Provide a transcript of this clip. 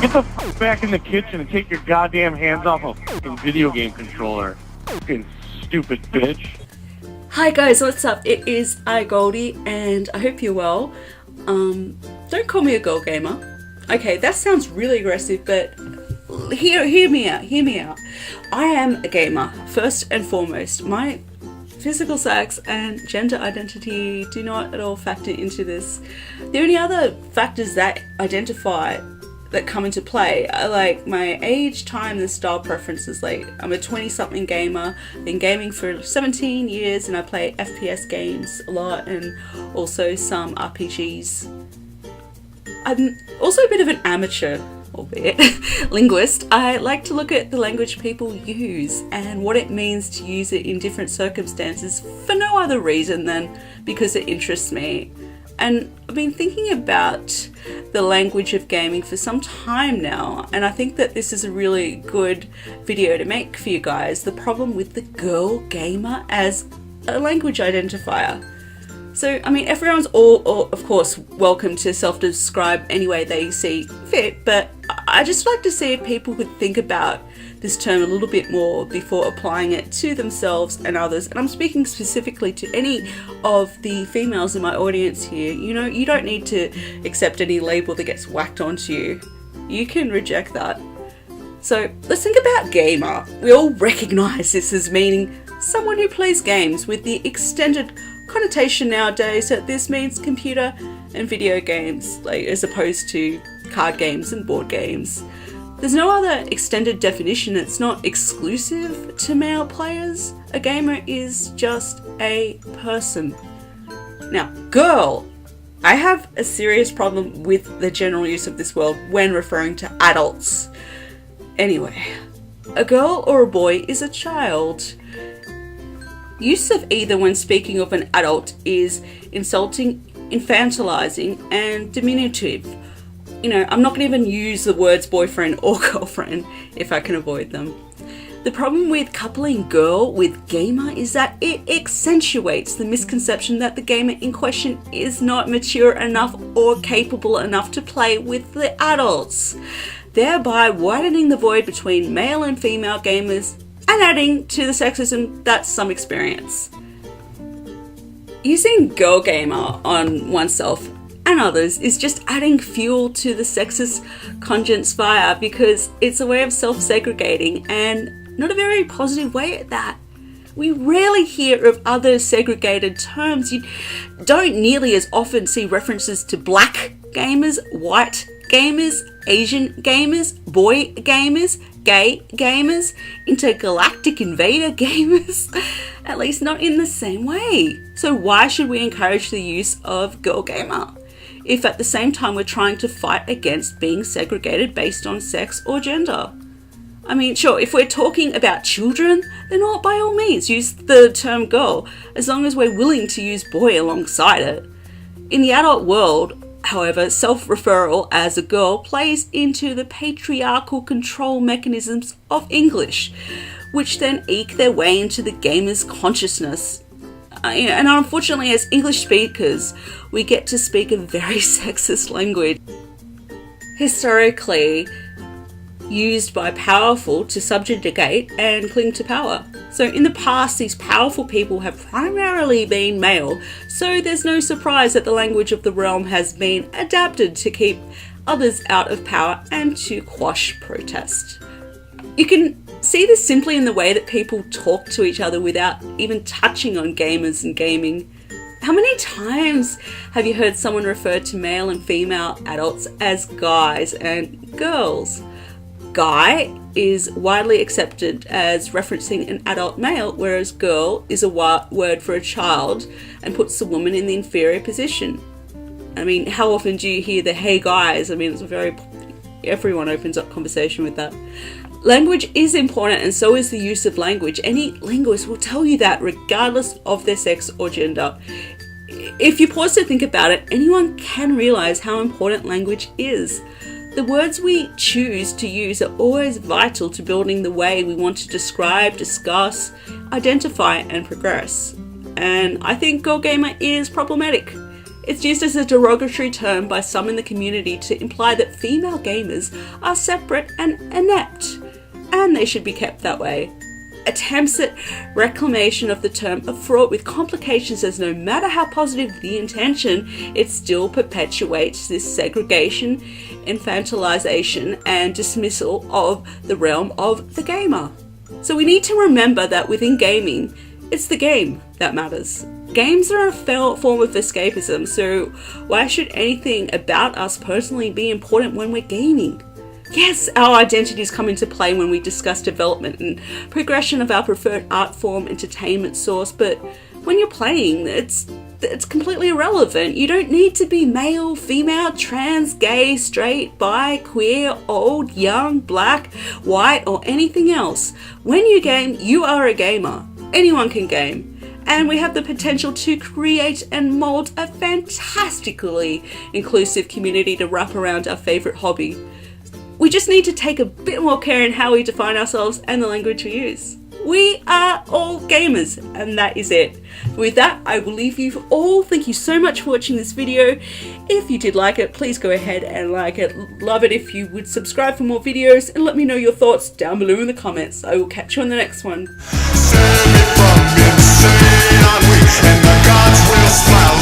Get the back in the kitchen and take your goddamn hands off a fucking video game controller. Fucking stupid bitch. Hi guys, what's up? It is Goldy, and I hope you're well. Don't call me a girl gamer. Okay, that sounds really aggressive, but hear me out. I am a gamer, first and foremost. My physical sex and gender identity do not at all factor into this. The only other factors that come into play are like my age, time, and style preferences. Like, I'm a 20-something gamer, been gaming for 17 years, and I play FPS games a lot, and also some RPGs. I'm also a bit of an amateur, albeit, linguist. I like to look at the language people use and what it means to use it in different circumstances for no other reason than because it interests me. And I've been thinking about the language of gaming for some time now, and I think that this is a really good video to make for you guys. The problem with the girl gamer as a language identifier. So, I mean, everyone's all of course, welcome to self-describe any way they see fit, but I just like to see if people could think about this term a little bit more before applying it to themselves and others. And I'm speaking specifically to any of the females in my audience here. You know, you don't need to accept any label that gets whacked onto you. You can reject that. So let's think about gamer. We all recognize this as meaning someone who plays games, with the extended connotation nowadays that this means computer and video games, like as opposed to card games and board games. There's no other extended definition. It's not exclusive to male players. A gamer is just a person. Now, girl. I have a serious problem with the general use of this word when referring to adults. Anyway, a girl or a boy is a child. Use of either when speaking of an adult is insulting, infantilizing, and diminutive. You know, I'm not going to even use the words boyfriend or girlfriend if I can avoid them. The problem with coupling girl with gamer is that it accentuates the misconception that the gamer in question is not mature enough or capable enough to play with the adults, thereby widening the void between male and female gamers and adding to the sexism that's some experience. Using girl gamer on oneself and others is just adding fuel to the sexist conscience fire, because it's a way of self-segregating, and not a very positive way at that. We rarely hear of other segregated terms. You don't nearly as often see references to black gamers, white gamers, Asian gamers, boy gamers, gay gamers, intergalactic invader gamers, at least not in the same way. So why should we encourage the use of girl gamer if at the same time we're trying to fight against being segregated based on sex or gender? I mean, sure, if we're talking about children, then by all means use the term girl, as long as we're willing to use boy alongside it. In the adult world, however, self-referral as a girl plays into the patriarchal control mechanisms of English, which then eke their way into the gamer's consciousness. And unfortunately, as English speakers, we get to speak a very sexist language, historically used by powerful to subjugate and cling to power. So in the past, these powerful people have primarily been male, so there's no surprise that the language of the realm has been adapted to keep others out of power and to quash protest. You can see this simply in the way that people talk to each other without even touching on gamers and gaming. How many times have you heard someone refer to male and female adults as guys and girls? Guy is widely accepted as referencing an adult male, whereas girl is a word for a child and puts the woman in the inferior position. I mean, how often do you hear the hey guys? I mean, everyone opens up conversation with that. Language is important, and so is the use of language. Any linguist will tell you that, regardless of their sex or gender. If you pause to think about it, anyone can realize how important language is. The words we choose to use are always vital to building the way we want to describe, discuss, identify, and progress. And I think girl gamer is problematic. It's used as a derogatory term by some in the community to imply that female gamers are separate and inept, and they should be kept that way. Attempts at reclamation of the term are fraught with complications, as no matter how positive the intention, it still perpetuates this segregation, infantilization, and dismissal of the realm of the gamer. So we need to remember that within gaming, it's the game that matters. Games are a form of escapism, so why should anything about us personally be important when we're gaming? Yes, our identities come into play when we discuss development and progression of our preferred art form, entertainment source, but when you're playing, it's completely irrelevant. You don't need to be male, female, trans, gay, straight, bi, queer, old, young, black, white, or anything else. When you game, you are a gamer. Anyone can game. And we have the potential to create and mold a fantastically inclusive community to wrap around our favourite hobby. We just need to take a bit more care in how we define ourselves and the language we use. We are all gamers, and that is it. With that, I will leave you all. Thank you so much for watching this video. If you did like it, please go ahead and like it. Love it if you would subscribe for more videos, and let me know your thoughts down below in the comments. I will catch you on the next one. Save me from insane ennui, and the gods will smile.